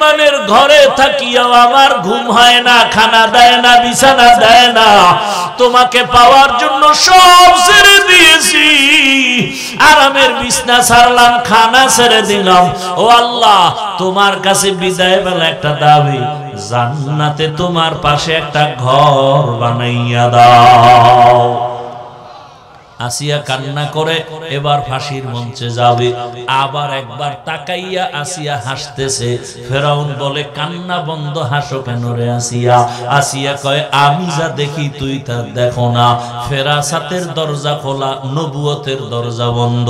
বেঈমানের ঘরে থাকিও আমার ঘুম হয় না, খানা দেয় না, বিছানা দেয় না। তোমাকে পাওয়ার জন্য সব ছেড়ে দিয়েছি, আরামের বিছনা ছাড়লাম, খানা ছেড়ে দিলাম। ও আল্লাহ, তোমার কাছে বিদায় বেলা একটা দাবি, জান্নাতে তোমার পাশে একটা ঘর বানাইয়া দাও। আসিয়া কান্না করে এবার ফাঁসির মঞ্চে যাবে। আবার একবার তাকাইয়া আসিয়া হাসতেছে। ফেরাউন বলে, কান্না বন্ধ, হাসো কেন রে আসিয়া? আসিয়া কয়, আমি যা দেখি তুই তা দেখো না। ফেরাসাতের দরজা খোলা, নবুয়তের দরজা বন্ধ।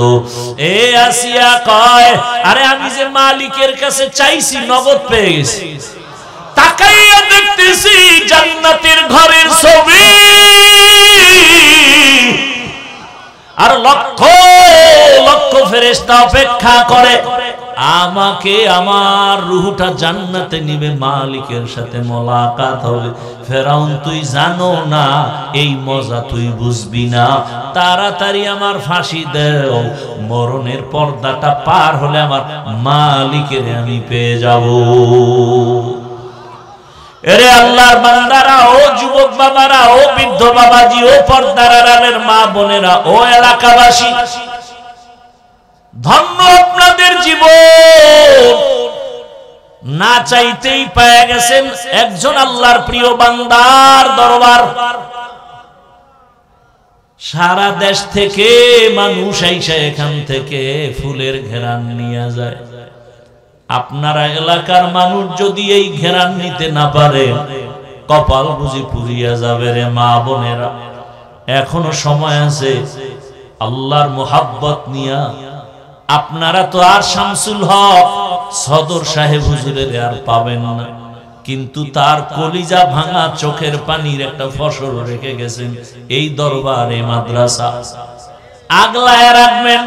এ আসিয়া কয়, আরে আমি যে মালিকের কাছে চাইছি নগদ পেয়ে গেছি। তাকাইয়া দেখতেছি জান্নাতের ঘরের ছবি, আর লক্ষ লক্ষ ফেরেশতা অপেক্ষা করে আমাকে, আমার রূহটা জান্নাতে নিবে, মালিকের সাথে মোলাকাত হবে। ফেরাউন, তুই জানো না, এই মজা তুই বুঝবি না। তাড়াতাড়ি আমার ফাঁসি দাও, মরণের পর্দাটা পার হলে আমার মালিকের আমি পেয়ে যাব। এরে আল্লাহর বান্দারা, ও যুবক বাবারা, ও বৃদ্ধ বাবাজি, ও পর্দার আড়ালের মা বোনেরা, ও এলাকাবাসী, ধন্য আপনাদের জীবন। না চাইতেই পেয়ে গেছেন একজন আল্লাহর প্রিয় বান্দার দরবার। সারা দেশ থেকে মানুষ আইসা এখান থেকে ফুলের ঘেরান নিয়ে যায়। আপনারা এলাকার মানুষ যদি এই ঘেরান নিতে না পারে, কপাল বুঝি পুড়িয়া যাবে রে মা বোনেরা। এখনো সময় আছে, আল্লাহর মোহাব্বত নিয়া। আপনারা তো আর শামসুল হক সদর সাহেব হুজুরের আর পাবেন না, কিন্তু তার কলিজা ভাঙা চোখের পানির একটা ফসল রেখে গেছেন এই দরবারে মাদ্রাসা। আগলায় রাখবেন,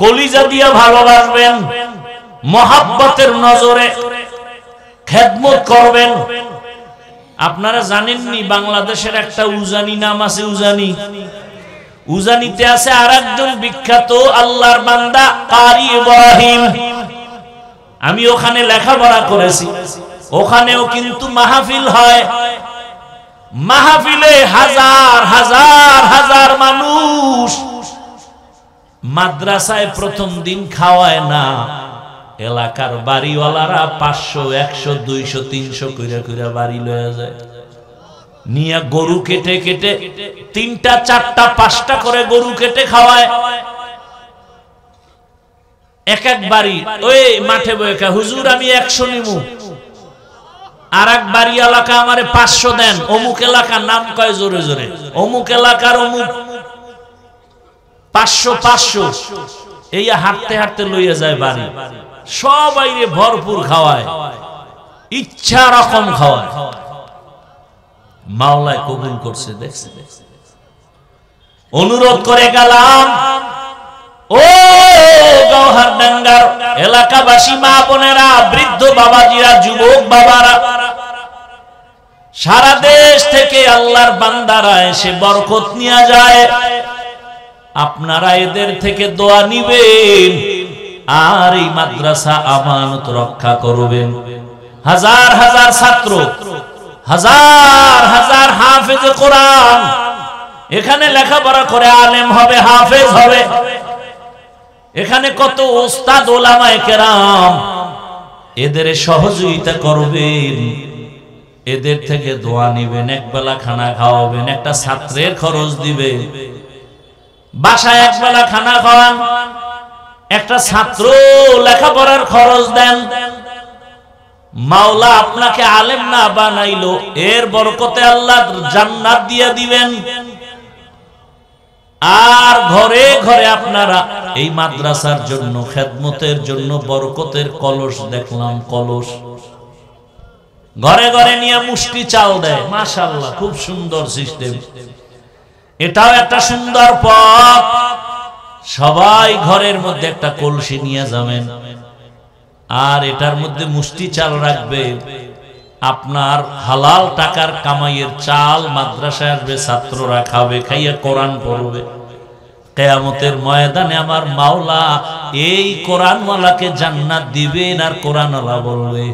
কলিজা দিয়া ভালোবাসবেন, মোহাব্বতের নজরে খেদমত করবেন। আপনারা জানেননি বাংলাদেশের একটা উজানি নাম আছে, উজানি। উজানিতে আছে আর একজন বিখ্যাত আল্লাহর বান্দা কারি ইব্রাহিম। আমি ওখানে লেখাপড়া করেছি, ওখানেও কিন্তু মাহফিল হয়। মাহফিলে হাজার হাজার হাজার মানুষ। মাদ্রাসায় প্রথম দিন খাওয়ায় না, এলাকার বাড়িওয়ালারা 500 100 200 300 কইরা কইরা বাড়ি লয়ে যায়। নিয়া গরু কেটে কেটে 3টা 4টা 5টা করে গরু কেটে খাওয়ায়। এক এক বাড়ি ওই মাঠে বইকা, হুজুর আমি 100 নিমু। আর এক বাড়ি এলাকা আমারে 500 দেন। অমুক এলাকার নাম কয় জোরে জোরে, অমুক এলাকার অমুক 500 500। এই হাঁটতে হাঁটতে লইয়া যায় বাড়ি। সবাই ভরপুর খাওয়ায়, ইচ্ছা রকম খাওয়ায়। মাওলায় কবুল করছে। দেখছে, অনুরোধ করে গেলাম, ও গৌহারডাঙ্গার এলাকাবাসী মা বোনেরা, বৃদ্ধ বাবাজিরা, যুবক বাবারা, সারা দেশ থেকে আল্লাহর বান্দারা এসে বরকত নিয়ে যায়। আপনারা এদের থেকে দোয়া নিবেন আর এই মাদ্রাসা আমানত রক্ষা করবেন। হাজার হাজার ছাত্র, হাজার হাজার হাফেজ কোরআন এখানে লেখাপড়া করে আলেম হবে, হাফেজ হবে। এখানে কত ওস্তাদ ওলামায়ে কেরাম, এদের সহযোগিতা করবেন, এদের থেকে দোয়া নিবেন, একবেলা খানা খাওয়াবেন, একটা ছাত্রের খরচ দিবে। বাসায় একবেলা খানা খাওয়ান, একটা ছাত্র লেখাপড়ার খরচ দেন। মাওলা আপনাকে আলেম না বানাইলো, এর বরকতে আল্লাহ জান্নাত দিয়ে দিবেন। আর ঘরে ঘরে আপনারা এই মাদ্রাসার জন্য, খেদমতের জন্য বরকতের কলস দেখলাম, কলস ঘরে ঘরে নিয়ে মুষ্টি চাল দেয়। মাশাআল্লাহ, খুব সুন্দর সিস্টেম। এটাও একটা সুন্দর পথ। সবাই ঘরের মধ্যে একটা কলসি নিয়ে যাবেন, আর এটার মধ্যে মুষ্টি চাল রাখবে। আপনার হালাল টাকার কামাইয়ের চাল মাদ্রাসায় আসবে, ছাত্ররা খাবে, খাইয়া কোরআন পড়বে। কিয়ামতের ময়দানে আমার মাওলা এই কোরআনওয়ালাকে জান্নাত দিবেন, আর কোরআনওয়ালা বলবে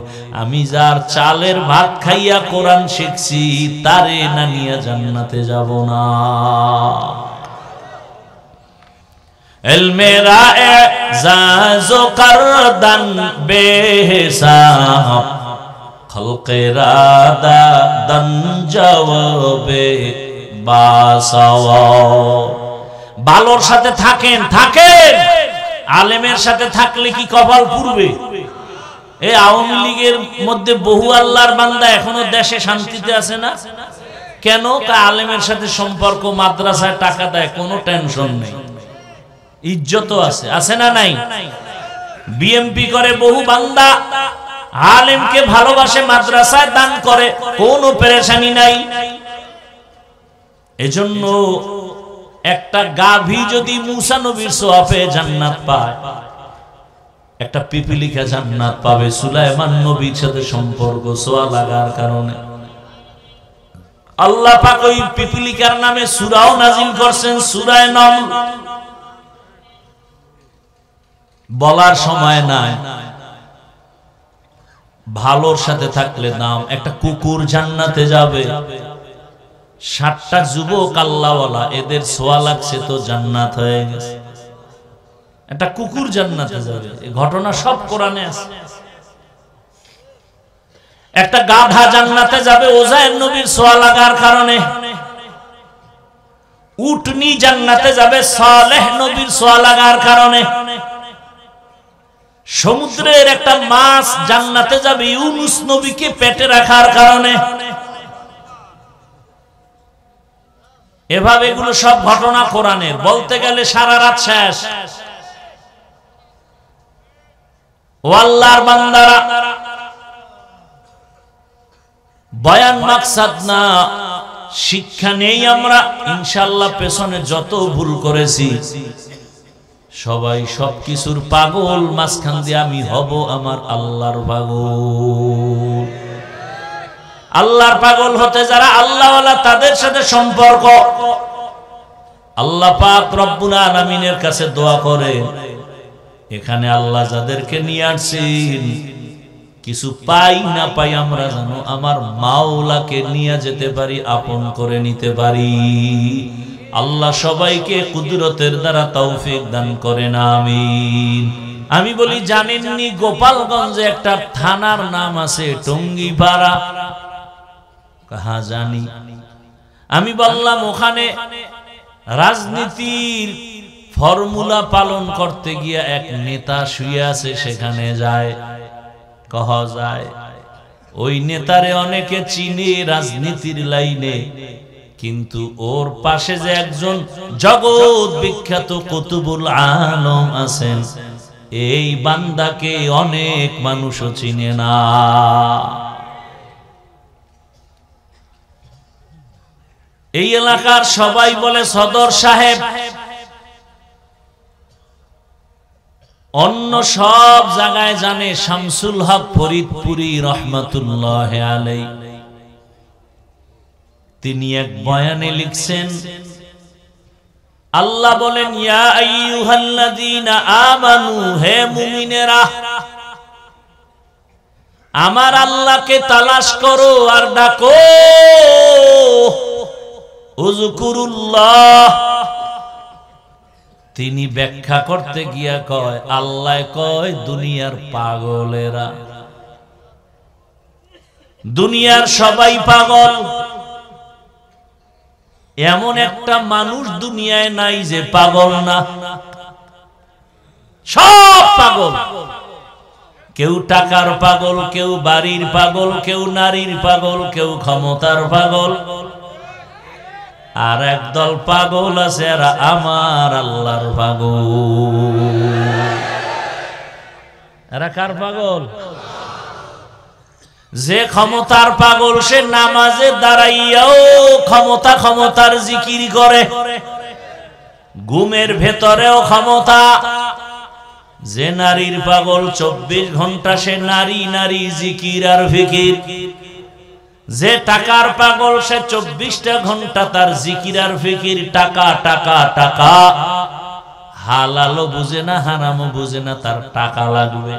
আমি যার চালের ভাত খাইয়া কোরআন শিখছি তারে না নিয়ে জান্নাতে যাব না। ইলমে রা'জাজ ও করদান বেহিসাব খলকে রাদা দন জওয়াবে বাসাওয়া। ভালোর সাথে থাকেন, আলেমের সাথে থাকলে কি কপাল পুরবে? এই আওয়ামী লীগের মধ্যে বহু আল্লাহর বান্দা এখনো দেশে শান্তিতে আছে না কেন? আলেমের সাথে সম্পর্ক, মাদ্রাসায় টাকা দেয়, কোনো টেনশন নেই, ইজ্জত আছে, আছে না নাই? বিএমপি করে বহু বান্দা, আলেমকে ভালোবাসে, মাদ্রাসায় দান করে, কোনো পেরেশানি নাই। এজন্য একটা গাভী যদি মুসা নবীর সোয়াবে জান্নাত পায়, একটা পিপিলিকা জান্নাত পাবে সুলাইমান নবীর সাথে সম্পর্ক সোয়া লাগার কারণে। আল্লাহ পাক ওই পিপিলিকার নামে সূরাও নাজিল করছেন, সূরা নামল। বলার সময় নাই, ভালোর সাথে থাকলে নাম। একটা কুকুর জান্নাতে যাবে, 60টা যুবক আল্লাহওয়ালা, এদের সোয়া লাগছে তো জান্নাত হয়ে গেছে। একটা কুকুর জান্নাতে যাবে, এই ঘটনা সব কোরআনে আছে। একটা গাধা জান্নাতে যাবে ওজায়ের নবীর সোয়া লাগার কারণে। উটনি জান্নাতে যাবে সালেহ নবীর সোয়া লাগার কারণে। সমুদ্রের একটা মাছ জান্নাতে যাবে ইউনুস নবীকে পেটে রাখার কারণে। এভাবে এগুলো সব ঘটনা কোরআনের, বলতে গেলে সারা রাত শেষ। ও আল্লাহর বান্দারা, বয়ান মাকসাদ না, শিক্ষা নেই আমরা। ইনশাআল্লাহ পেছনে যত ভুল করেছি সবাই সবকিছুর পাগল, মাঝখান দিয়ে আমি হব আমার আল্লাহর পাগল। আল্লাহর পাগল হতে যারা আল্লাহওয়ালা, তাদের সাথে সম্পর্ক। আল্লাহ পাক রব্বুল আলামিনের কাছে দোয়া করে, এখানে আল্লাহ যাদেরকে নিয়ে আসছেন, কিছু পাই না পাই আমরা জানো আমার মাওলাকে নিয়ে যেতে পারি, আপন করে নিতে পারি। আল্লাহ সবাইকে কুদরতের দ্বারা তৌফিক দান করেন, আমিন। আমি বলি, জানেননি গোপালগঞ্জে একটা থানার নাম আছে টঙ্গিপাড়া? কাহা জানি। আমি বললাম ওখানে রাজনীতির ফর্মুলা পালন করতে গিয়া এক নেতা শুয়ে আছে, সেখানে যায়, কহা যায়। ওই নেতারে অনেকে চিনে রাজনীতির লাইনে, কিন্তু ওর পাশে যে একজন জগৎ বিখ্যাত কুতুবুল আলম আছেন, এই বান্দাকে অনেক মানুষও চিনে না। এই এলাকার সবাই বলে সদর সাহেব, অন্য সব জায়গায় জানে শামসুল হক ফরিদপুরি রহমাতুল্লাহ আলাইহি। তিনি এক বয়ানে লিখছেন, আল্লাহ বলেন, ইয়া আইয়ুহাল্লাযীনা আমানু, হে মুমিনেরা, আমার আল্লাহকে তালাশ করো আর ডাকো। উযকুরুল্লাহ, তিনি ব্যাখ্যা করতে গিয়া কয়, আল্লাহ কয় দুনিয়ার পাগলেরা। দুনিয়ার সবাই পাগল, এমন একটা মানুষ দুনিয়ায় নাই যে পাগল না। সব পাগল, কেউ টাকার পাগল, কেউ বাড়ির পাগল, কেউ নারীর পাগল, কেউ ক্ষমতার পাগল। আর একদল পাগল আছে, এরা আমার আল্লাহর পাগল। এরা কার পাগল? যে ক্ষমতার পাগল, সে নামাজে দাঁড়াইয়াও ক্ষমতার জিকির করে, ঘুমের ভেতরেও ক্ষমতা। যে নারীর পাগল, 24 ঘন্টা সে নারী জিকির আর ফিকির। যে টাকার পাগল, সে 24টা ঘন্টা তার জিকির আর ফিকির, টাকা টাকা টাকা। হালালও বুঝে না হারামও বুঝে না, তার টাকা লাগবে।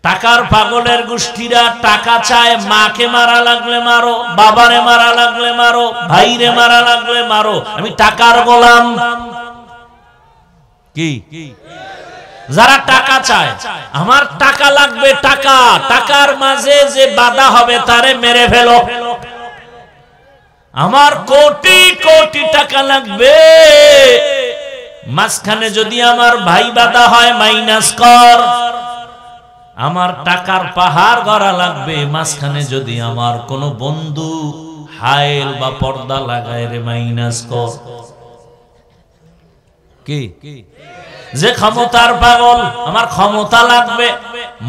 টাকার পাগলের গোষ্ঠীরা টাকা চায়, মাকে মারা লাগলে মারো, বাবারে মারা লাগলে মারো, ভাইরে মারা লাগলে মারো, আমি টাকার গোলাম। কি যারা টাকা চায়, আমার টাকা লাগবে, টাকা, টাকার মাঝে যে বাধা হবে তারে মেরে ফেলো। আমার কোটি কোটি টাকা লাগবে, মাঝখানে যদি আমার ভাই বাধা হয় মাইনাস কর। আমার টাকার পাহাড় গড়া লাগবে, মাঝখানে যদি আমার কোনো বন্ধু হাইল বা পর্দা লাগায় রে মাইনাস কর। কি যে ক্ষমতার পাগল, আমার ক্ষমতা লাগবে,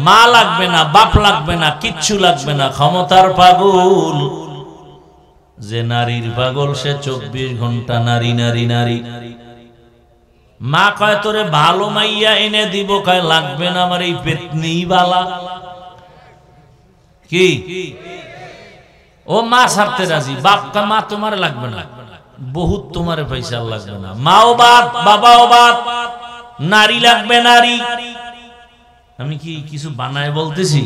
মা লাগবে না, বাপ লাগবে না, কিচ্ছু লাগবে না, ক্ষমতার পাগল। যে নারীর পাগল, সে 24 ঘন্টা নারী নারী নারী। মা কয় তোরে ভালো মাইয়া এনে দিব, কয় লাগবে না, আমার এই পেতনি বালা। কি ও মা ছাড়তে রাজি, বাপ কা মা তোমার লাগবে না, বহুত তোমার পয়সা লাগবে না, মাও বাপ বাবাও বাপ, নারী লাগবে নারী। আমি কি কিছু বানায় বলতেছি?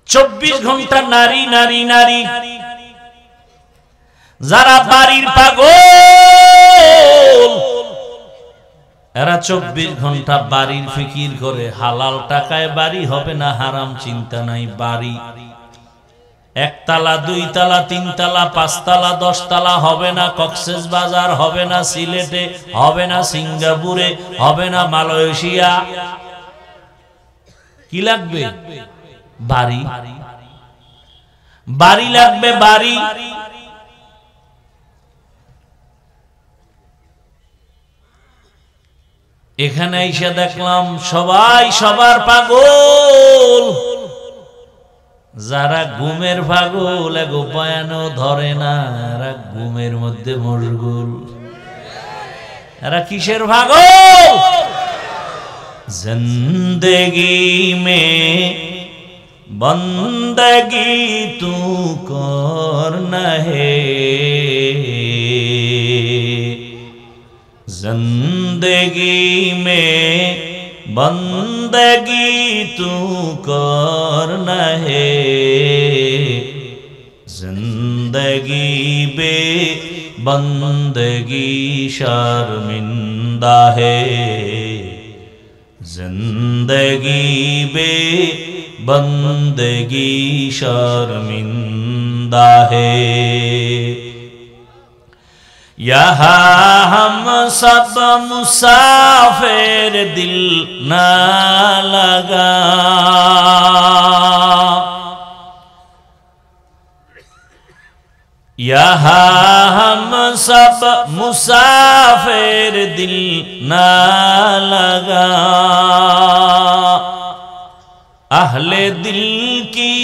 24 ঘন্টা নারী নারী নারী। যারা বাড়ির পাগল, এরা 24 ঘন্টা বাড়ির ফিকির করে। হালাল টাকায় বাড়ি হবে না, হারাম চিন্তা নাই। বাড়ি 1 তালা 2 তালা 3 তালা 5 তালা 10 তালা হবে না, কক্সেস বাজার হবে না, সিলেটে হবে না, সিঙ্গাপুরে হবে না, মালয়েশিয়া। কি লাগবে? বাড়ি। বাড়ি লাগবে, বাড়ি। এখানে এসে দেখলাম সবাই সবার পাগল। যারা ঘুমের পাগল, এগো বয়ানও ধরে না, এরা ঘুমের মধ্যে মশগুল। এরা কিসের পাগল? জিন্দেগি মে বন্দগি তু করনা হে, जिंदगी में बंदगी तू करना है, जिंदगी बे बंदगी शर्मिंदा है, जिंदगी बे बंदगी शर्मिंदा है। यहाँ हम सब मुसाफिर, दिल ना लगा। यहाँ हम सब मुसाफिर, दिल ना लगा। अहले दिल की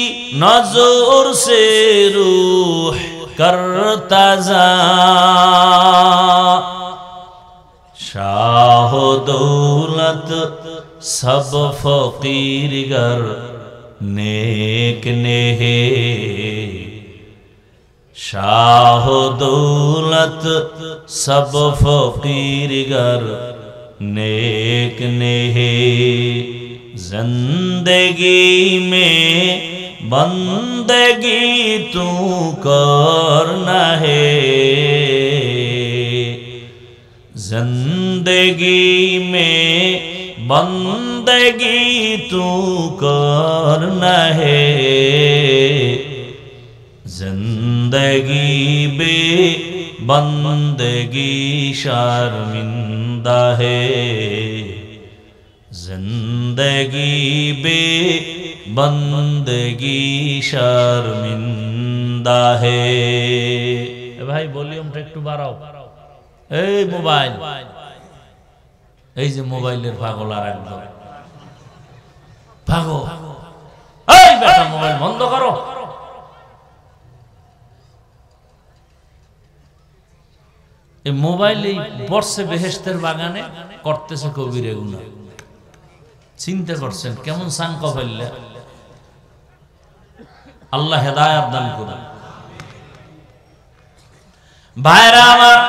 नजर से रूह करता जा, शाह दौलत सब फकीर गर नेक ने है, शाह दौलत सब फकीर गर नेक ने है। जिंदगी में बंदगी तू करना है, जिंदगी में बंदगी तू करना है, जिंदगी बे बंदगी शर्मिंदा है, जिंदगी बे बंदगी शर्मिंदा है। भाई वॉल्यूमটা একটু বাড়াও। এই মোবাইল, এই যে মোবাইলের পাগল আর একদম পাগল। এই বেটা মোবাইল বন্ধ করো। এই মোবাইলেই বর্ষে বেহেশতের বাগানে করতেছে কবিরে গুনাহ। চিন্তা করছেন কেমন সাঙ্ক ফেললে? আল্লাহ হেদায়েত দান করুন। ভাইরা আমার,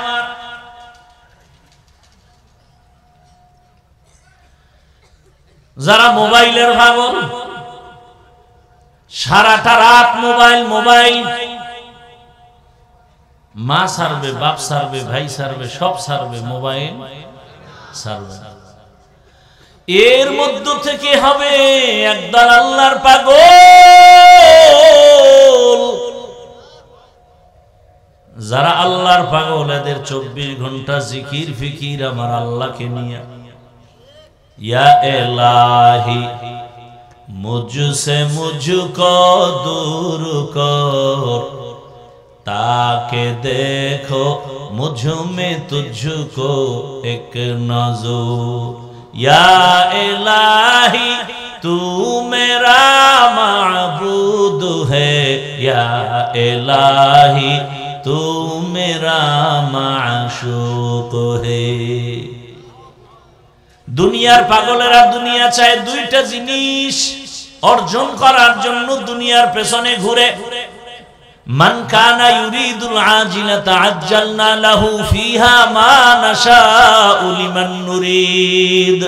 যারা মোবাইলের পাগল, সারাটা রাত মোবাইল মোবাইল, মা সারবে, বাপ সারবে, ভাই সারবে, সব সারবে, মোবাইল সারবে। এর মধ্য থেকে হবে একদল আল্লাহর পাগল। যারা আল্লাহর পাগল, এদের 24 ঘন্টা জিকির ফিকির আমার আল্লাহকে নিয়ে। ইয়া ইলাহি মুঝসে মুঝকো দূর কর, ताके देखो मुझ में तुझको एक नजर, या इलाही तू मेरा माबूद है, या इलाही तू मेरा माशूक है। দুনিয়ার পাগলেরা দুনিয়া চায়, দুইটা জিনিস অর্জন করার জন্য দুনিয়ার পেছনে ঘুরে। মান কানা ইউরিদুল আজিলাতা আজ্জালনা লাহু ফিহা মা নাশাউ লিমান নুরিদ।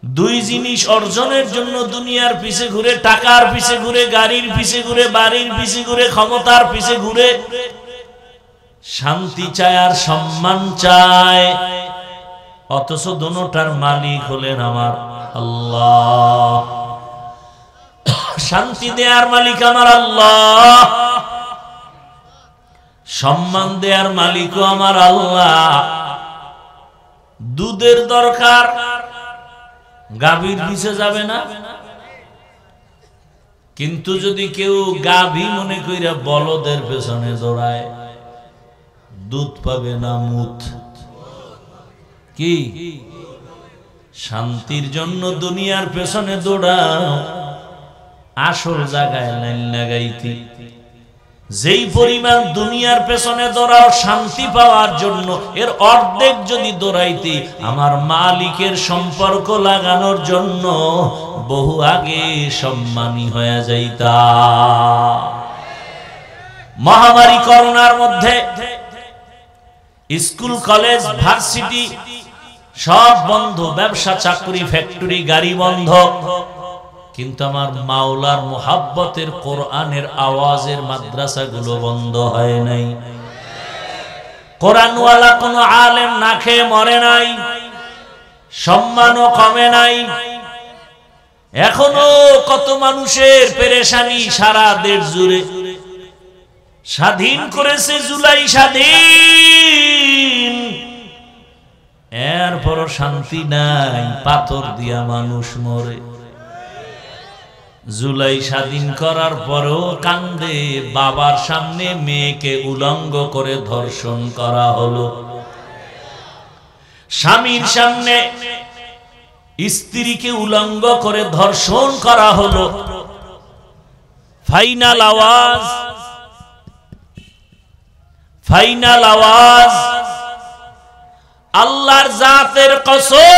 দুই জিনিস অর্জনের জন্য দুনিয়ার পিছে ঘুরে, টাকার পিছে ঘুরে, গাড়ির পিছে ঘুরে, বাড়ির পিছে ঘুরে, ক্ষমতার পিছে ঘুরে। শান্তি চায় আর সম্মান চায়, অথচ দুটোটার মালিক হলেন আমার আল্লাহ। শান্তি দেয়ার মালিক আমার আল্লাহ, সম্মান দেয়ার মালিকও আমার আল্লাহ। দুধের দরকার, গাভীর পিছে যাবে না। কিন্তু যদি কেউ গাভী মনে কইরা বলদের পেছনে দৌড়ায়, দুধ পাবে না মুত। কি শান্তির জন্য দুনিয়ার পেছনে দৌড়াও, আসল জায়গায় লাইন লাগাইতি। যেই পরিমাণ দুনিয়ার পেছনে দৌড়াও শান্তি পাওয়ার জন্য, এর অর্ধেক যদি দৌড়াইতি আমার মালিকের সম্পর্ক লাগানোর জন্য, বহু আগে সম্মানী হয়ে যাইতা। মহামারী করোনার মধ্যে স্কুল কলেজ ভার্সিটি সব বন্ধ, ব্যবসা চাকরি ফ্যাক্টরি গাড়ি বন্ধ, কিন্তু আমার মাওলার মুহাব্বতের কোরআনের আওয়াজের মাদ্রাসাগুলো বন্ধ হয় নাই। কোরআনওয়ালা কোনো আলেম না খেয়ে মরে নাই, সম্মানও কমে নাই। এখনো কত মানুষের পেরেশানি সারা দেশ জুড়ে। স্বাধীন করেছে জুলাই স্বাধীন, এরপরও শান্তি নাই, পাথর দিয়া মানুষ মরে। জুলাই স্বাধীন করার পরেও কান্দে, বাবার সামনে মেয়েকে উলঙ্গ করে ধর্ষণ করা হলো। স্বামীর সামনে স্ত্রীকে উলঙ্গ করে ধর্ষণ করা হলো। ফাইনাল আওয়াজ, ফাইনাল আওয়াজ, আল্লাহর জাতের কসম,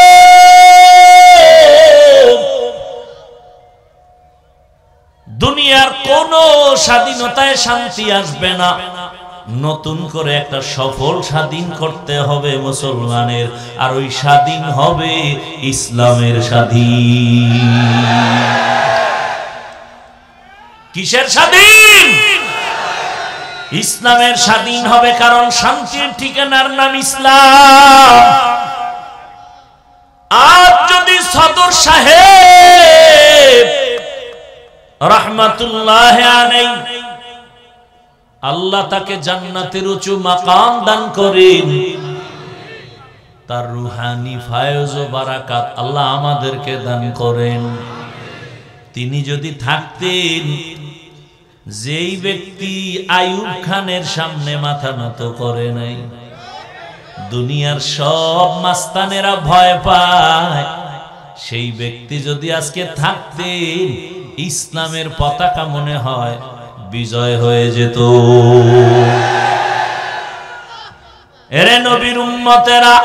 দুনিয়ার কোন স্বাধীনতায় শান্তি আসবে না। নতুন করে একটা সফল স্বাধীন করতে হবে মুসলমানের, আর ওই স্বাধীন হবে ইসলামের স্বাধীন। কিসের স্বাধীন? ইসলামের স্বাধীন হবে, কারণ শান্তির ঠিকানার নাম ইসলাম। আর যদি সদর সাহেব রাহমাতুল্লাহ আলাইহি আল্লাহ তাকে জান্নাতের উঁচু মাকাম দান করেন, তার রুহানি ফায়জ ও বারাকাত আল্লাহ আমাদেরকে দান করেন। তিনি যদি থাকতেন, যেই ব্যক্তি আইয়ুব খানের সামনে মাথা নত করে নাই, দুনিয়ার সব মাস্তানেরা ভয় পায়, সেই ব্যক্তি যদি আজকে থাকতেন, ইসলামের পতাকা মনে হয় বিজয় হয়ে যেত। এরে নবীর উম্মতেরা,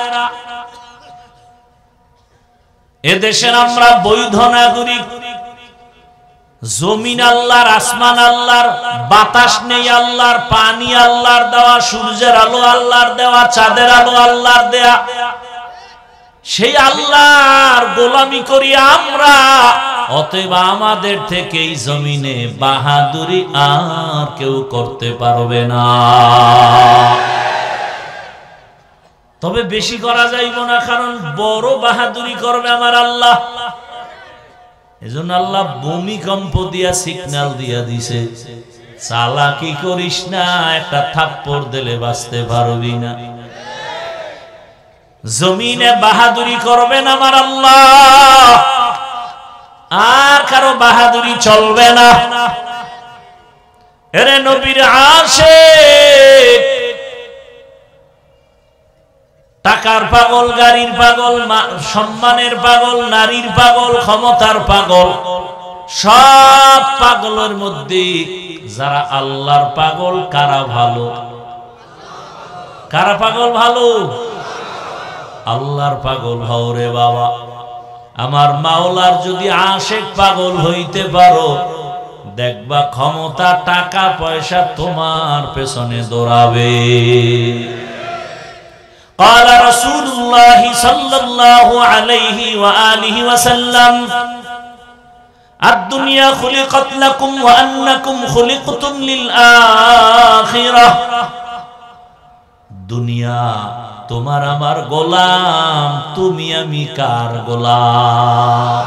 এদেশের আমরা বৈধ নাগরিক। জমিন আল্লাহর, আসমান আল্লাহর, বাতাস নেই আল্লাহর, পানি আল্লাহর দেওয়া, সূর্যের আলো আল্লাহর দেওয়া, চাঁদের আলো আল্লাহর দেয়া। সেই আল্লাহর গোলামি করি আমরা, অতএব আমাদের থেকে এই জমিনে বাহাদুরি আর কেউ করতে পারবে না। তবে বেশি করা যাইব না, কারণ বড় বাহাদুরি করবে আমার আল্লাহ। এজন্য আল্লাহ ভূমিকম্প দিয়া সিগন্যাল দিয়া দিছে, চালাকি করিস না, একটা থাপ্পড় দিলে বাঁচতে পারবি না। জমিনে বাহাদুরি করবেন আমার আল্লাহ, আর কারো বাহাদুরি চলবে না। এরে নবীর আশিক, টাকার পাগল, গাড়ির পাগল, সম্মানের পাগল, নারীর পাগল, ক্ষমতার পাগল, সব পাগলের মধ্যে যারা আল্লাহর পাগল, কারা ভালো? কারা পাগল ভালো? আল্লাহর পাগল হও রে বাবা। আমার মাওলার যদি আশিক পাগল হইতে পারো, দেখবা ক্ষমতা, টাকা পয়সা তোমার পেছনে দৌড়াবে। قال رسول الله صلى الله عليه وآله وسلم الدنيا خلقت لكم وأنكم خلقتم للآخرة। দুনিয়া তোমার আমার গোলাম, তুমি আমি কার গোলাম?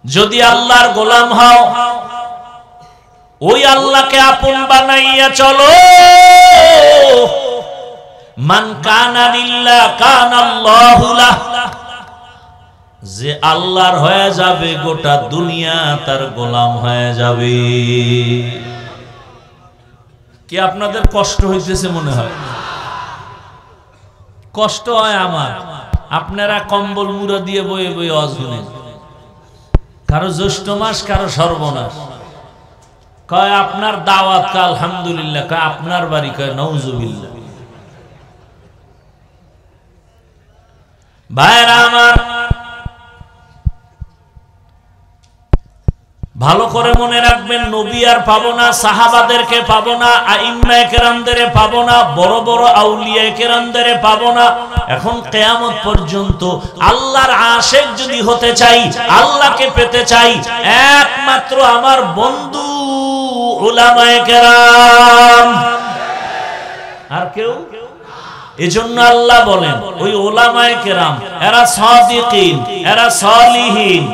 যদি আল্লাহর গোলাম হও, ওই আল্লাহকে আপন বানাইয়া চলো। মান কানা লিল্লাহ কানাল্লাহু লাহ। যে আল্লাহর হয়ে যাবে, গোটা দুনিয়া তার গোলাম হয়ে যাবে। কি আপনাদের কষ্ট হইতেছে মনে হয়? কষ্ট হয় আমার। আপনারা কম্বল মুড়া দিয়ে বয়ে বয়ে ওয়াজ শুনেন, কারো জ্যৈষ্ঠ মাস, কারো সর্বনাশ। কয় আপনার দাওয়াত, কয় আলহামদুলিল্লাহ, কয় আপনার বাড়ি, কয় নাউজুবিল্লাহ। ভাইরা আমার, ভালো করে মনে রাখবেন, নবী আর পাবো না, সাহাবাদেরকে পাবো না, আইম্মায়ে কেরামদের পাবো না, বড় বড় আউলিয়ায়ে কেরামদের পাবো না। এখন কিয়ামত পর্যন্ত আল্লাহর আশিক যদি হতে চাই, আল্লাহকে পেতে চাই, একমাত্র আমার বন্ধু উলামায়ে কেরাম, আর কেউ। এজন্য আল্লাহ বলেন, ওই উলামায়ে কেরাম এরা সাদিকিন, এরা সালিহিন।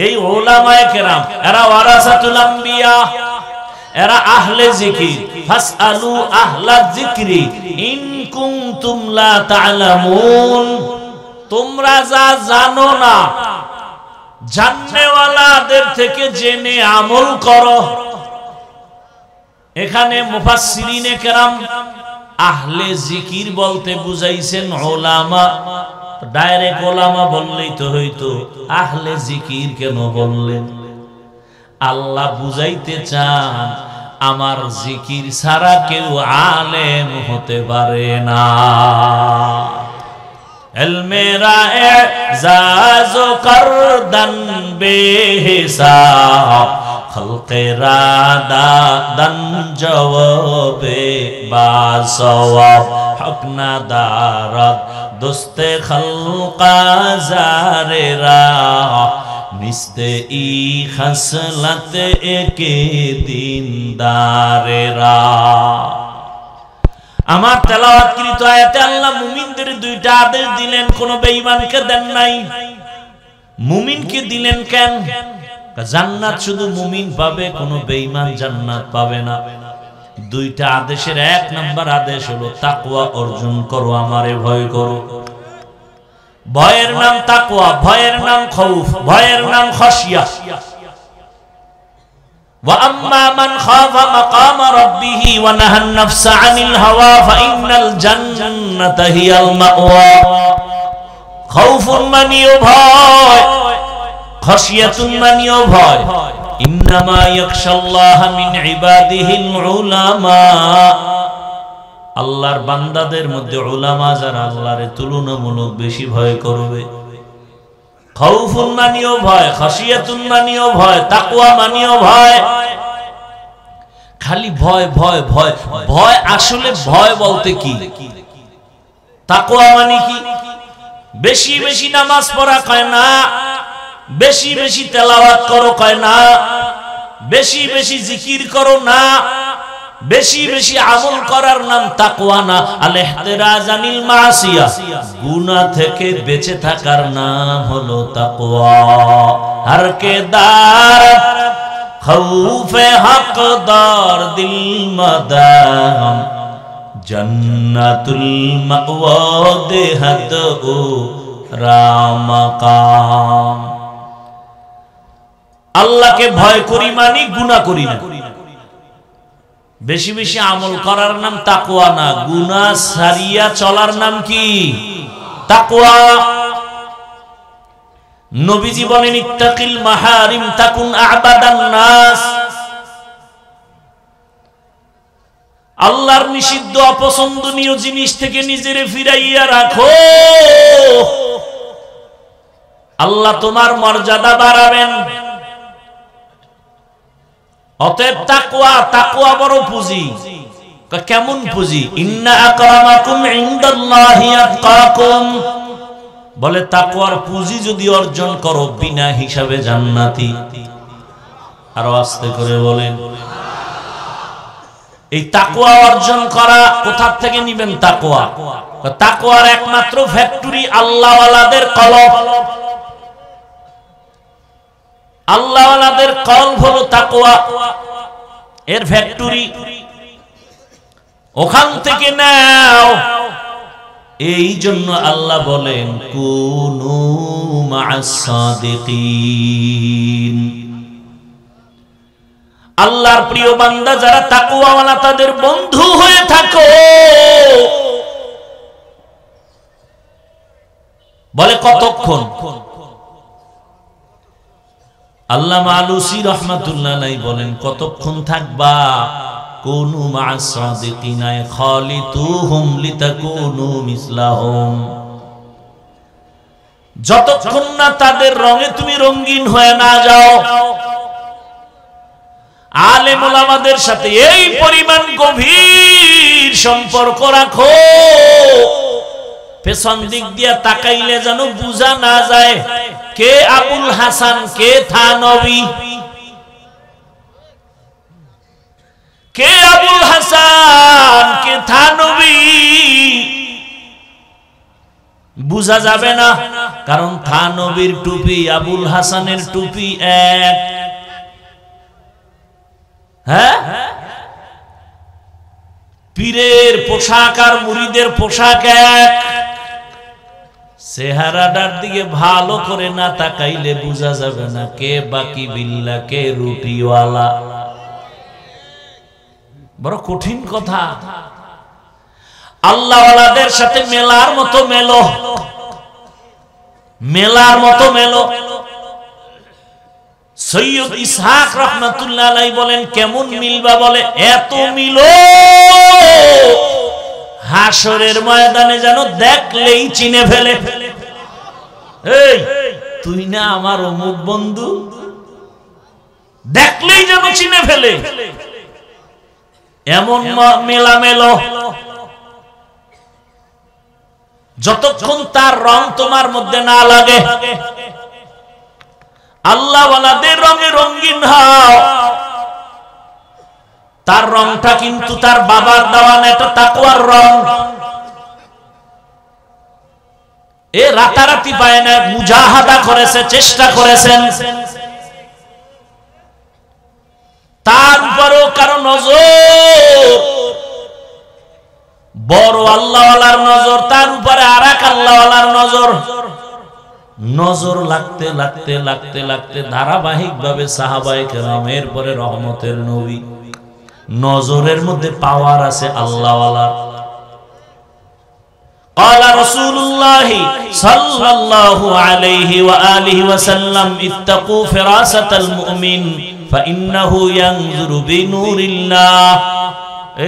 এই উলামায়ে কেরাম এরা ওয়ারাসাতুল আম্বিয়া, এরা আহলে জিকির। ফাসআলু আহলা যিকরি ইন কুনতুম লা তা'লামুন। তোমরা যা জানো না, জাননেওয়ালাদের থেকে জেনে আমল করো। এখানে মুফাসসিরিনে কেরাম আহলে জিকির বলতে বুঝাইছেন উলামা। ডাইরেক্ট উলামা বললেই তো হইতো, আহলে জিকির কেন বললেন? আল্লাহ বুঝাইতে চান আমার জিকির ছাড়া কেউ আলেম হতে পারে না। ইলমেরা এজাজ করদন বেহিসাব, খলকেরা দাদন জওয়াবে বাসওয়াব, হক না দারদ দোস্তে খলকা জারেরা, মিস্তে ই খসলত একে দিনদারেরা। আমার তেলাওয়াতকৃত আয়াতে আল্লাহ মুমিনদের দুইটা আদেশ দিলেন, কোন বেঈমানকে দেন নাই। মুমিনকে দিলেন কেন? জান্নাত শুধু মুমিন পাবে, কোন বেঈমান জান্নাত পাবে না। দুইটা আদেশের এক নাম্বার আদেশ হলো তাকওয়া অর্জন করো, আমারে ভয় করো। ভয়ের নাম তাকওয়া, ভয়ের নাম খৌফ, ভয়ের নাম খাশিয়া। ওয়া আম্মা মান খাফা মাকামা রাব্বিহি ওয়া নাহান নাফসা আনিল হাওয়া ফাইন্নাল জান্নাতা হিয়াল মাওয়া। খৌফুন মানিও ভয়, খাশিয়াতুন মানিও ভয়। ইন্নামা ইয়াখশাল্লাহা মিন ইবাদিহিল উলামা। আল্লাহর বান্দাদের মধ্যে উলামা যারা আল্লাহর তুলনামূলক বেশি ভয় করবে। খাউফুন মানিও ভয়, খাশিয়াতুন মানিও ভয়, তাকওয়া মানিও ভয়। খালি ভয় ভয় ভয় ভয়, আসলে ভয় বলতে কি? তাকওয়া মানে কি? বেশি বেশি নামাজ পড়া কয় না, বেশি বেশি তেলাওয়াত করো কয় না, বেশি বেশি জিকির করো না, বেশি বেশি আমল করার নাম তাকওয়া না। আল ইহতিরাজ আনিল মাসিয়া, গুনাহ থেকে বেঁচে থাকার নাম হলো তাকওয়া। হর কে দার খৌফে হকদার দিল মাদাম, জান্নাতুল মাওয়া দেহাত ও রামাকাম। আল্লাহকে ভয় করি মানি গুনাহ করি না। বেশি বেশি আমল করার নাম তাকওয়া না, গুনাহ ছাড়িয়া চলার নাম কি? তাকওয়া। নবীজি বলেন ইত্তাকিল মাহারিম তাকুন আবাদান নাস। আল্লাহর নিষিদ্ধ অপছন্দনীয় জিনিস থেকে নিজেরে ফিরাইয়া রাখো, আল্লাহ তোমার মর্যাদা বাড়াবেন। অতএব তাকওয়া, তাকওয়া বড় পুঁজি। কেমন পুঁজি? ইন্না আকরামাকুম ইনদাল্লাহি আতকাকুম। বলে তাকওয়ার পুঁজি যদি অর্জন করো বিনা হিসাবে জান্নাতি। আরো আস্তে করে বলেন। এই তাকওয়া অর্জন করা কোথা থেকে নিবেন? তাকওয়া, তাকওয়ার একমাত্র ফ্যাক্টরি আল্লাহওয়ালাদের কলব। আল্লাহওয়ালাদের কলব হলো তাকওয়া, এর ফ্যাক্টরি। ওখান থেকে নাও। এই জন্য আল্লাহ বলেন কুনু মা'আস সাদিকিন। আল্লাহর প্রিয় বান্দা যারা তাকওয়াওয়ালা তাদের বন্ধু হয়ে থাকো। বলে কতক্ষণ? আল্লামা আলুসি রাহমাতুল্লাহ আলাইহি বলেন কতক্ষণ থাকবা? কুনু মা'আস সাদিকিনা খালিতুহুম লিতাকুনু মিসলাহুম। যতক্ষণ না তাদের রঙে তুমি রঙিন হয়ে না যাও। আলেম ওলামাদের সাথে এই পরিমাণ গভীর সম্পর্ক রাখো, পেছন দিক দিয়া তাকাইলে যেন বুঝা না যায় কে আবুল হাসান, কে থানবী। কে আবুল হাসান, কে থানবী বুঝা যাবে না। কারণ থানবীর টুপি আবুল হাসানের টুপি এক। হ্যাঁ, পীরের পোশাক আর মুরিদের পোশাক এক। চেহারাটার দিকে ভালো করে না তাকাইলে বুঝা যাবে না কে বাকি বিল্লাহ, কে রুটিওয়ালা। বড় কঠিন কথা। আল্লাহওয়ালাদের সাথে মেলার মতো মেলো, মেলার মতো মেলো। সৈয়দ ইসহাক রাহমাতুল্লাহ আলাইহি বলেন কেমন মিলবা? বলে এত মিলো হাসরের ময়দানে যেন দেখলেই চিনে ফেলে। এই তুই না আমার অমুক বন্ধু, দেখলেই যেন চিনে ফেলে। এমন মেলা মেলো। যতক্ষণ তার রং তোমার মধ্যে না লাগে। আল্লাহওয়ালাদের রঙে রঙিন হও। তার রংটা কিন্তু তার বাবার দেওয়া না, এটা তাকওয়ার রং। এ রাতারাতি পায় না, মুজাহাদা করেছে, চেষ্টা করেছেন। তার উপরেও কারো নজর, বড় আল্লাহওয়ালার নজর, তার উপরে আর এক আল্লাহওয়ালার নজর। নজর লাগতে লাগতে লাগতে লাগতে ধারাবাহিক ভাবে সাহাবায়ে কেরাম, এরপরে রহমতের নবী। নজরের মধ্যে পাওয়ার আছে আল্লাহওয়ালা। قال رسول الله صلى الله عليه وآله وسلم اتقوا فراسة المؤمن فإنه ينظر بنور الله।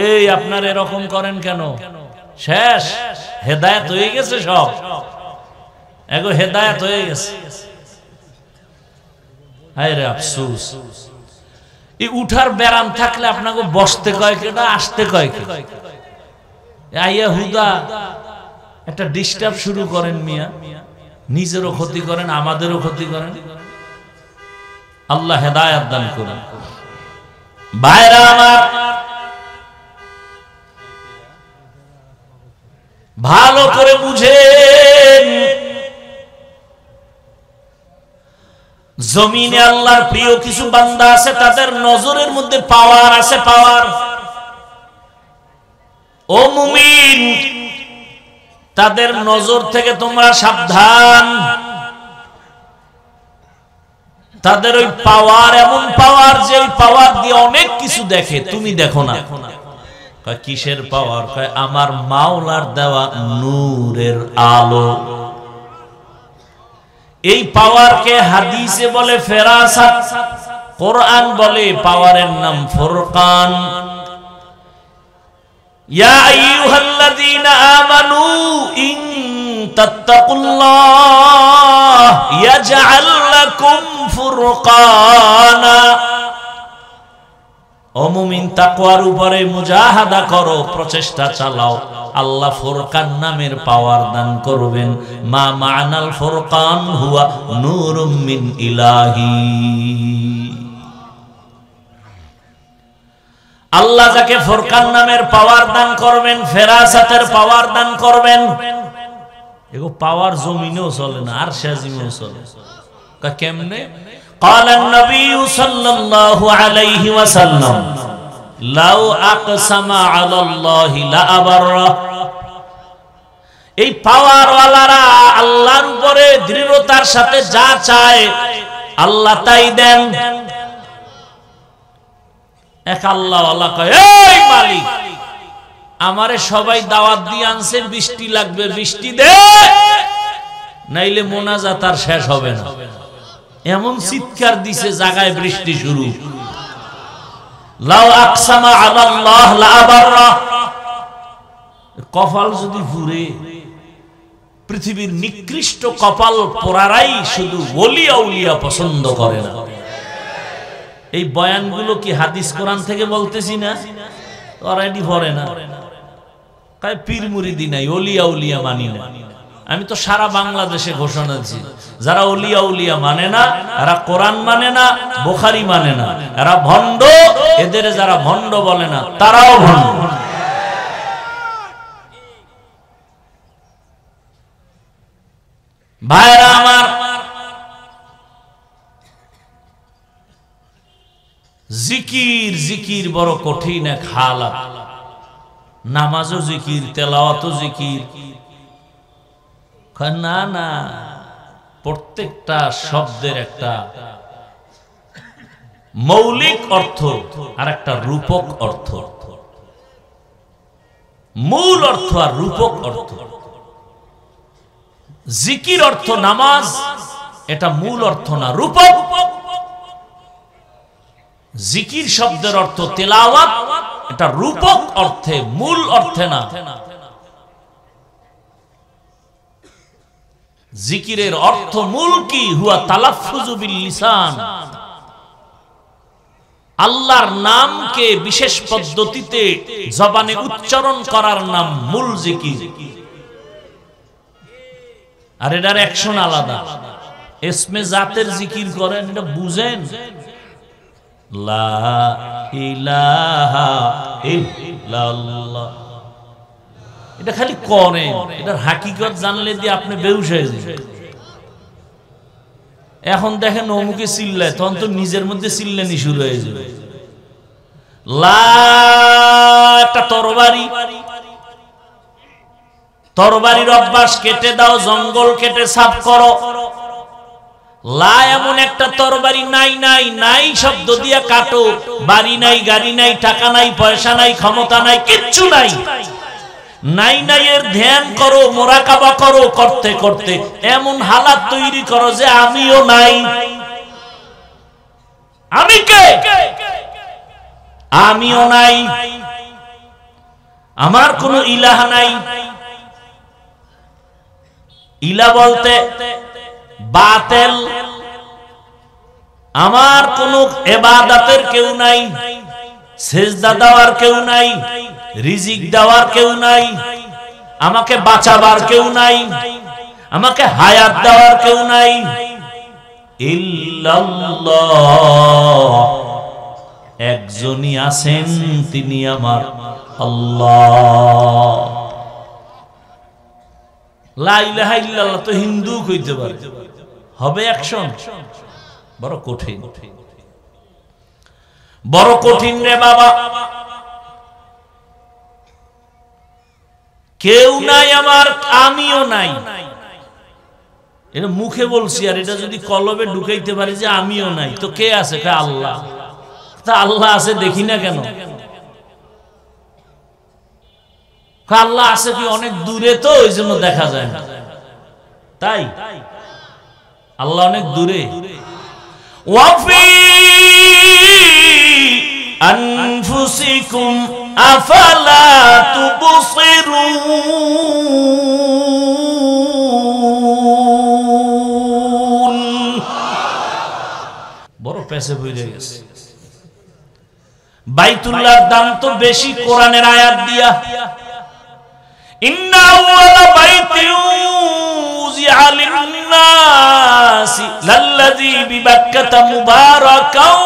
এই আপনারা এরকম করেন কেন? শেষ হেদায়েত হয়ে গেছে, সব এগো হেদায়েত হয়ে গেছে। হায় রে আফসোস। এই উঠার ব্যারাম থাকলে আপনাকে বসতে কয় কেটা, আসতে কয় কে? আইয়া হুদা একটা ডিস্টার্ব শুরু করেন মিয়া, নিজেরও ক্ষতি করেন, আমাদেরও ক্ষতি করেন। আল্লাহ হেদায়েত দান করুন। ভাইরা আমার, ভালো করে বুঝেন, জমিনে আল্লাহর প্রিয় কিছু বান্দা আছে, তাদের নজরের মধ্যে পাওয়ার আছে, পাওয়ার। ও মুমিন, তাদের নজর থেকে তোমরা সাবধান। তাদের ওই পাওয়ার এমন পাওয়ার যে ওই পাওয়ার দিয়ে অনেক কিছু দেখে, তুমি দেখো না। কিসের পাওয়ার? আমার মাওলার দেওয়া নূরের আলো। এই পাওয়ারকে হাদিসে বলে ফেরাসাত, কোরআন বলে পাওয়ারের নাম ফুরকান। ইয়া আইয়ুহাল্লাযীনা আমানু ইন তাত্তাকুল্লাহ ইয়াজআল লাকুম ফুরকানা। ও মুমিন, তাকওয়ার উপরে মুজাহাদা করো, প্রচেষ্টা চালাও, আল্লাহ ফুরকান নামের পাওয়ার দান করবেন। মা মা'নাল ফুরকান হুয়া নূরুম মিন ইলাহি। আল্লাহ যাকে ফুরকান নামের পাওয়ার দান করবেন, ফেরাসাতের পাওয়ার দান করবেন, এগো পাওয়ার জমিনেও চলে না, আরশে আজিমেও চলে। কেমনে? قال النبي صلى الله عليه وسلم لو اقسم على الله لأبره। এই পাওয়ার ওয়ালারা আল্লাহর উপরে দৃঢ়তার সাথে যা চায় আল্লাহ তাই দেন। এক আল্লাহ ওয়ালা কয়, এই মালিক, আমারে সবাই দাওয়াত দিয়ে আনছে, বৃষ্টি লাগবে, বৃষ্টি দে, নাইলে মোনাজাত আর শেষ হবে না। এমন চিৎকার দিছে, জায়গায় বৃষ্টি শুরু। লাউ আকসামা আলাল্লাহ লাআবাররা। কপাল যদি পুরে, পৃথিবীর নিকৃষ্ট কপাল পোড়ারাই শুধু ওলি আউলিয়া পছন্দ করে না। এই বয়ানগুলো কি হাদিস কোরআন থেকে বলতেছি না? অলরেডি পড়ে না, কাই পীর মুরিদি নাই, ওলি আউলিয়া মানি না। আমি তো সারা বাংলাদেশে ঘোষণা দিচ্ছি, যারা ওলিয়া উলিয়া মানে না, এরা কোরআন মানে না, বুখারী মানে না, এরা ভণ্ড। এদের যারা ভণ্ড বলে না, তারাও ভণ্ড। ভাইরা আমার, জিকির জিকির বড় কঠিন এক হালাত। নামাজও জিকির, তেলাওয়াতও জিকির। না না, প্রত্যেকটা শব্দের একটা মৌলিক অর্থ আর একটা রূপক অর্থ, মূল অর্থ আর রূপক অর্থ। জিকির অর্থ নামাজ, এটা মূল অর্থ না, রূপক। জিকির শব্দের অর্থ তেলাওয়াত, এটা রূপক অর্থে, মূল অর্থে না। জিকিরের অর্থ মূল কি? হুয়া তালাফফুযু বিল লিসান। আল্লাহর নামকে বিশেষ পদ্ধতিতে জবানে উচ্চারণ করার নাম মূল জিকির। আর এটার অ্যাকশন আলাদা। ইসমে জাতের জিকির করেন, এটা বুঝেন? লা ইলাহা ইল্লাল্লাহ, এটা খালি করেন, এটার হাকিকত জানলে দিয়ে আপনি বেহুশ হয়ে যাবেন। এখন দেখেন অমুকে চিল্লায়, তখন তো নিজের মধ্যে চিল্লানি শুরু হয়ে যাবে। লা একটা তরবারি, তরবারির অভ্যাস কেটে দাও, জঙ্গল কেটে সাফ করো। লা এমন একটা তরবারি নাই, নাই নাই শব্দ দিয়া কাটো। বাড়ি নাই, গাড়ি নাই, টাকা নাই, পয়সা নাই, ক্ষমতা নাই, কিচ্ছু নাই। নাই নাই এর ধ্যান করো, মুরাকাবা করো, করতে করতে এমন হালাত তৈরি করো যে আমিও নাই। আমি কে? আমিও নাই, আমার কোনো ইলাহ নাই। ইলা বলতে বাতেল, আমার কোনো ইবাদতের কেউ নাই, সেজদা দেওয়ার কেউ নাই, রিজিক দেওয়ার কেউ নাই, আমাকে বাঁচাবার কেউ নাই, আমাকে হায়াত দেওয়ার কেউ নাই, ইল্লাল্লাহ, একজনই আছেন, তিনি আমার আল্লাহ। লা ইলাহা ইল্লাল্লাহ তো হিন্দু কইতে পারে, হবে অ্যাকশন? বড় কঠিন, বড় কঠিন রে বাবা। কেউ নাই আমার, আমিও নাই। এটা মুখে বলছি, আর এটা যদি কলবে ঢুকাইতে পারি যে আমিও নাই, তো কে আছে? আল্লাহ। তা আল্লাহ আছে দেখি না কেন? আল্লাহ আছে কি অনেক দূরে, তো ওই জন্য দেখা যায় না। তাই আল্লাহ অনেক দূরে। ওয়াফি আনফুসিকুম আফালা তুবসিরুন। বড় পেছে বুঝে গেছে। বাইতুল্লাহর দাম তো বেশি কোরআনের আয়াত দিয়া, ইন্না আউয়ালা বাইতিন উযিআ লিন-নাসি লাল্লাযী বিবাক্কাতা মুবারাকাও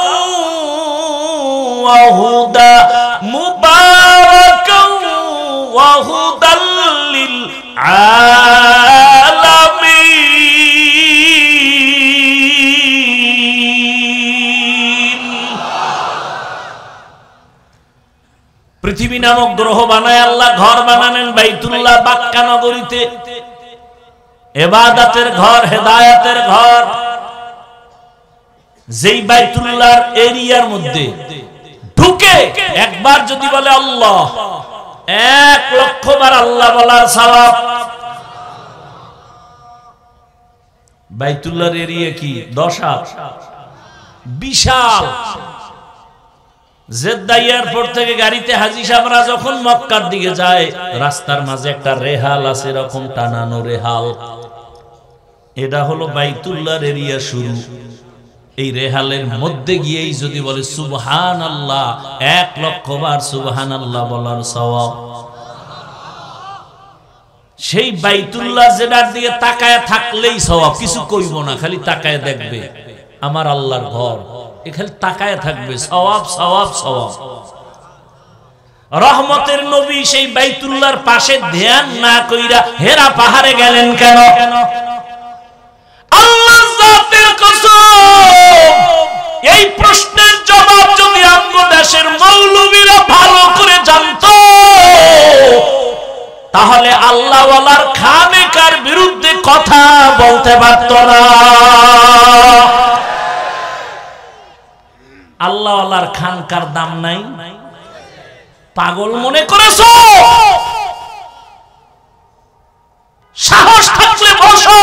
ওয়া হুদা মুবারাকাও ওয়া হুদাল লিল আলামিন। পৃথিবী নামক গ্রহ বানায় আল্লাহ ঘর বানালেন বাইতুল্লাহ বাক্কা নগরীতে, ইবাদতের ঘর, হেদায়েতের ঘর। যেই বাইতুল্লাহর এরিয়ার মধ্যে ঢুকে একবার যদি বলে আল্লাহ, 1,00,000 বার আল্লাহ বলার সওয়াব। বাইতুল্লাহর এরিয়া কি 10 হাত, বিশাল। জেদ্দা এয়ারপোর্ট থেকে গাড়িতে হাজী সাহেবরা যখন মক্কার দিকে যায়, রাস্তার মাঝে একটা রেহাল আছে, এরকম টানানো রেহাল। এটা হলো বাইতুল্লাহর এরিয়া শুরু। এই রেহালের মধ্যে গিয়েই যদি বলে সুবহানাল্লাহ, 1,00,000 বার সুবহানাল্লাহ বলার সওয়াব। সেই বাইতুল্লাহ যেটার দিকে তাকায় থাকলেই সওয়াব, কিছু কইব না, খালি তাকায় দেখবে আমার আল্লাহর ঘর, এখানে তাকায় থাকবে, সওয়াব সওয়াব সওয়াব। রহমতের নবী সেই বাইতুল্লাহর পাশে ধ্যান না কইরা হেরা পাহাড়ে গেলেন কেন? আল্লাহর জাতের কসম, এই প্রশ্নের জবাব যদি আমগো দেশের মৌলবীরা ভালো করে জানতো, তাহলে আল্লাহওয়ালার খানেকার বিরুদ্ধে কথা বলতে পারত না। আল্লাহওয়ালার খানকার দাম নাই, পাগল মনে করেছো? সাহস থাকলে বসো।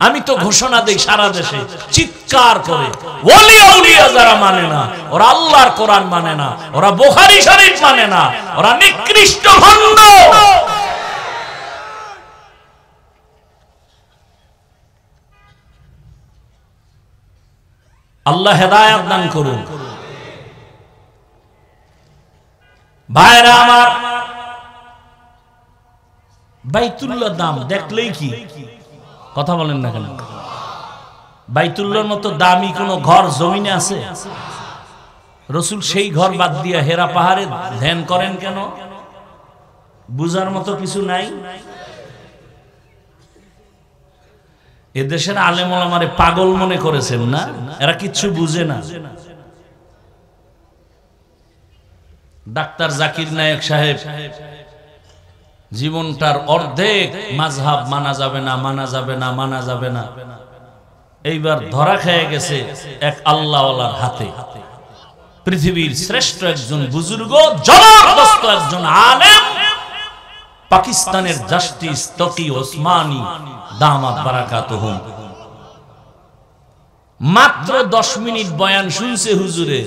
আমি তো ঘোষণা দেই সারা দেশে চিৎকার করে, ওলি আউলিয়া যারা মানে না, ওরা আল্লাহর কোরআন মানে না, ওরা বুখারী শরীফ মানে না, ওরা নিকৃষ্ট ভণ্ড। আল্লাহ হেদায়েত দান করুন। ভাইরা আমার, বাইতুল্লাহর দাম দেখলেই কি কথা বলেন না কেন? বাইতুল্লাহর মতো দামি কোন ঘর জমিনে আছে? রাসূল সেই ঘর বাদ দিয়ে হেরা পাহাড়ে ধ্যান করেন কেন? বুঝার মতো কিছু নাই? এদেশের আলেম ওলামারে পাগল মনে করেছেন না? এরা কিচ্ছু বুঝে না। ডাক্তার জাকির নায়েক সাহেব জীবনটার অর্ধেক মাযহাব মানা যাবে না, মানা যাবে না, মানা যাবে না, এইবার ধরা খেয়ে গেছে এক আল্লাহওয়ালার হাতে। পৃথিবীর শ্রেষ্ঠ একজন বুজুর্গ, জবরদস্ত একজন আলেম, পাকিস্তানের জাস্টিস তকি ওসমানী দামাত বারাকাতুহুম, মাত্র 10 মিনিট বয়ান শুনছে হুজুরে,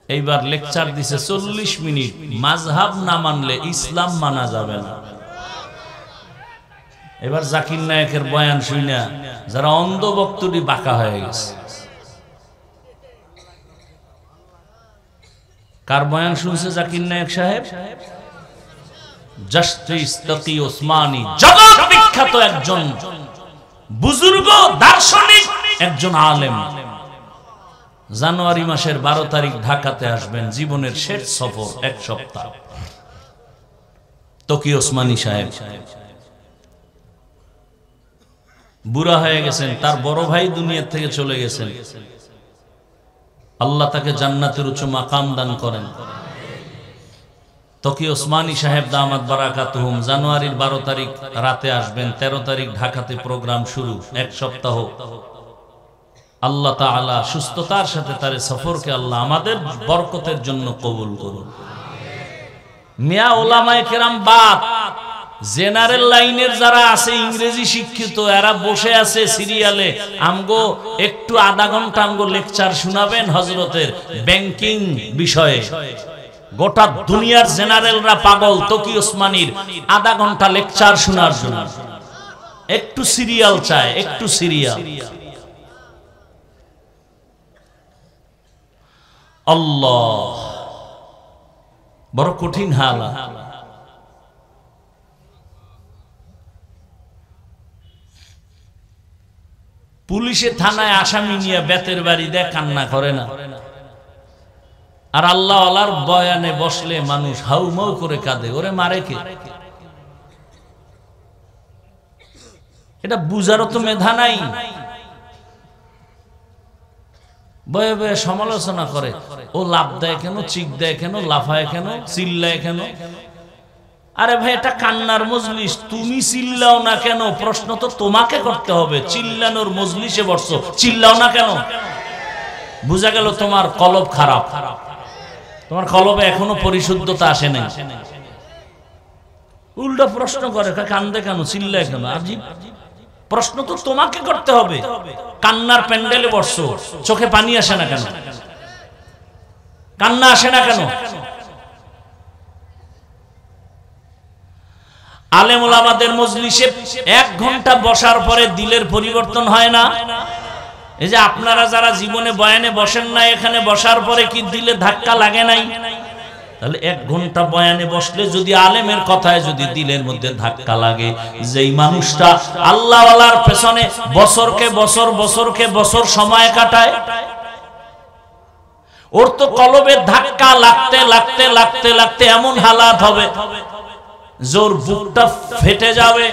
এইবার লেকচার দিছে 40 মিনিট। মাযহাব না মানলে ইসলাম মানা যাবে না। এবার জাকির নায়েকের বয়ান শুনা যারা অন্ধ ভক্তটি বাঁকা হয়ে গেছে। কার বয়ান শুনছে জাকির নায়েক সাহেব? জাস্টিস তকি ওসমানী, জগৎ বিখ্যাত একজন বুজুর্গ দার্শনিক, একজন আলেম। জানুয়ারি মাসের 12 তারিখ ঢাকাতে আসবেন, জীবনের শেষ সফর, 1 সপ্তাহ। তকি ওসমানী সাহেব বুড়া হয়ে গেছেন, তার বড় ভাই দুনিয়া থেকে চলে গেছেন। আল্লাহ তাকে জান্নাতের উচ্চ মাকাম দান করেন। তকি ওসমানী সাহেব দামাত বারাকাতুহুম জানুয়ারির 12 তারিখ রাতে আসবেন, 13 তারিখ ঢাকাতে প্রোগ্রাম শুরু, 1 সপ্তাহ। আল্লাহ তাআলা সুস্থতার সাথে তার সফরকে আল্লাহ আমাদের বরকতের জন্য কবুল করুন। মিয়া ওলামায়ে কেরাম বাদ, জেনারেল লাইনের যারা আছে ইংরেজি শিক্ষিত, এরা বসে আছে সিরিয়ালে, আমগো একটু আধা ঘন্টা আমগো লেকচার শোনাবেন হযরতের ব্যাংকিং বিষয়ে। গোটা দুনিয়ার জেনারেলরা পাগল তকি ওসমানীর আধা ঘন্টা লেকচার শোনার জন্য। একটু সিরিয়াল চায়, একটু সিরিয়াল। আল্লাহ, বড় কঠিন হালাত। পুলিশে থানায় আসামি নিয়ে বেতের বাড়ি দেয়, কান্না করে না। আর আল্লাহ আল্লাহর বয়ানে বসলে মানুষ হাউমাউ করে কাঁদে, ওরে মারে কে? এটা বুঝারও তো মেধা নাই। বয়ে বয়ে সমালোচনা করে, ও লাভ দেয় কেন, চিক দেয় কেন, লাফায় কেন, চিল্লায় কেন? আরে ভাই, এটা কান্নার মজলিস, তুমি চিল্লাও না কেন? প্রশ্ন তো তোমাকে করতে হবে। চিল্লানোর মজলিসে বসছো, চিল্লাও না কেন? বুঝা গেল তোমার কলব খারাপ, তোমার কলবে এখনো পরিশুদ্ধতা আসে নাই। উল্টা প্রশ্ন করে, কান্দে কেন, চিল্লায় কেন? আজীব প্রশ্ন তো তোমাকে করতে হবে। কান্নার প্যান্ডেলে বসছো, চোখে পানি আসে না কেন? কান্না আসে না কেন? আলেম ওলামাদের মজলিসে 1 ঘন্টা বসার পরে দিলের পরিবর্তন হয় না? এই যে আপনারা যারা জীবনে বয়ানে বসেন না, এখানে বসার পরে কি দিলে ধাক্কা লাগে নাই? তাহলে 1 ঘন্টা বয়ানে বসলে যদি আলেমের কথায় যদি দিলের মধ্যে ধাক্কা লাগে, যেই মানুষটা আল্লাহ ওয়ালার পেছনে বছরকে বছর সময় কাটায়, ওর তো কলবে ধাক্কা লাগতে এমন হালাত হবে জোর বুকটা ফেটে যাবে।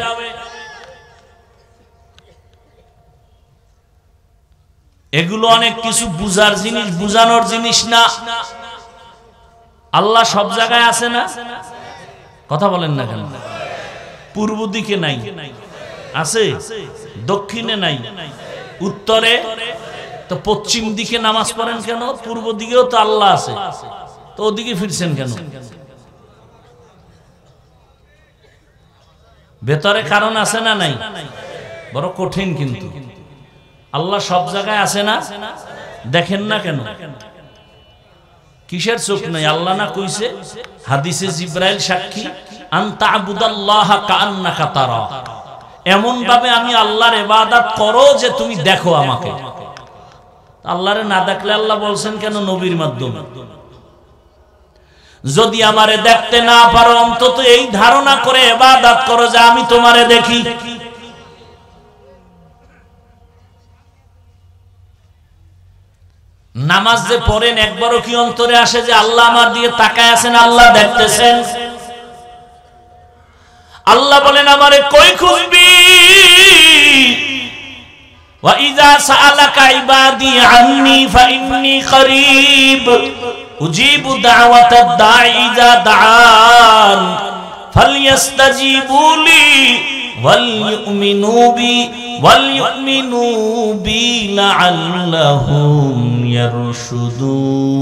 এগুলো অনেক কিছু বুঝার জিনিস, বুঝানোর জিনিস না। আল্লাহ সব জায়গায় আছে না? কথা বলেন না কেন? পূর্ব দিকে নাই, আছে? দক্ষিণে নাই, উত্তরে? তো পশ্চিম দিকে নামাজ পড়েন কেন? পূর্ব দিকেও তো আল্লাহ আছে, তো ওদিকে ফিরছেন কেন? ভেতরে কারণ আছে না নাই? বড় কঠিন। কিন্তু আল্লাহ সব জায়গায় আছে না? দেখেন না কেন? কিসের চোখ নাই? আল্লাহ না কইছে হাদিসে জিব্রাইল সাক্ষী, আনতা আবুদাল্লাহা কাআন্নাকা তারা, এমন ভাবে আমি আল্লাহর ইবাদত করো যে তুমি দেখো আমাকে। আল্লাহরে না দেখলে আল্লাহ বলছেন কেন নবীর মাধ্যমে? যদি আমারে দেখতে না পারো, অন্তত এই ধারণা করে ইবাদত করো যে আমি তোমারে দেখি। নামাজ যে পড়েন, একবারও কি অন্তরে আসে যে আল্লাহ আমার দিকে তাকায় আছেন, আল্লাহ দেখতেছেন? আল্লাহ বলেন আমারে কই খুঁজবি? ওয়া ইযা সাআলাকা ইবাদি আন্নী ফাইন্নী করিব উজিবু দাওয়াতাদ দাঈ ইযা দাআন ফালইস্তাজিবু লি ওয়ালইউমিনু বি লাআল্লাহুম ইয়ারশুদুন।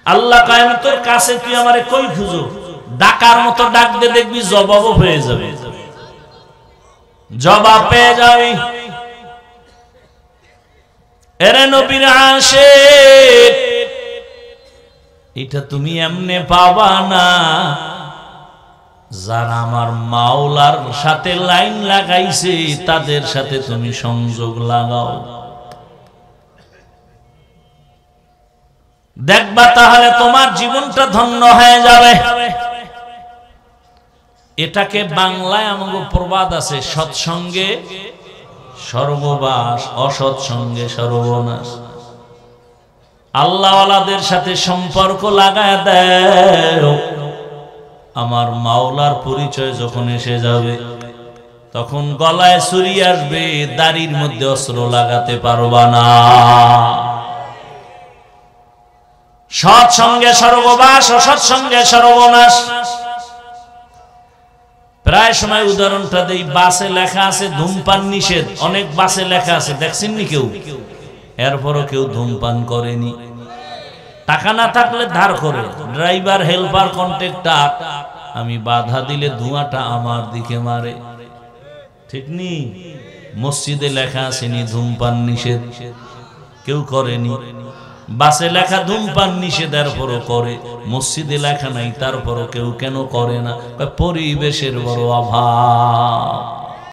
আল্লাহ কায়নাতের কাছে তুই আমারে কই খুঁজো? ডাকার মতো ডাক দে, দেখবি জবাবও হয়ে যাবে, জবাব পেয়ে যাবি। এরে নবীর আশিক, এটা তুমি এমনে পাবা না। যারা আমার মাওলার সাথে লাইন লাগাইছে তাদের সাথে তুমি সংযোগ লাগাও। দেখবা তাহলে তোমার জীবনটা ধন্য হয়ে যাবে। এটাকে বাংলায় আমাকে প্রবাদ আছে, সৎসঙ্গে সর্ববাস, অসৎসঙ্গে সর্বনাশ। আল্লাহওয়ালাদের সাথে সম্পর্ক লাগায় দেয়, আমার মাওলার পরিচয় যখন এসে যাবে তখন গলায় ছুরি আসবে, দাড়ির মধ্যে অস্ত্র লাগাতে পারবা না। সৎসঙ্গে সর্ববাস, অসৎসঙ্গে সর্বনাশ। প্রায় সময় উদাহরণটা দেই, বাসে লেখা আছে ধূমপান নিষেধ, অনেক বাসে লেখা আছে, দেখছেননি কেউ? এরপরও কেউ ধূমপান করেনি। টাকা না থাকলে ধার করে, ড্রাইভার, হেল্পার, কন্ট্রাক্টর, আমি বাধা দিলে ধোঁয়াটা আমার দিকে মারে, ঠিক নি? মসজিদে লেখা আসেনি ধূমপান নিষেধ, কেউ করেনি। বাসে লেখা ধূমপান নিষেধ, এরপরও করে। মসজিদে লেখা নাই, তারপরও কেউ কেন করে না? পরিবেশের বড় অভাব।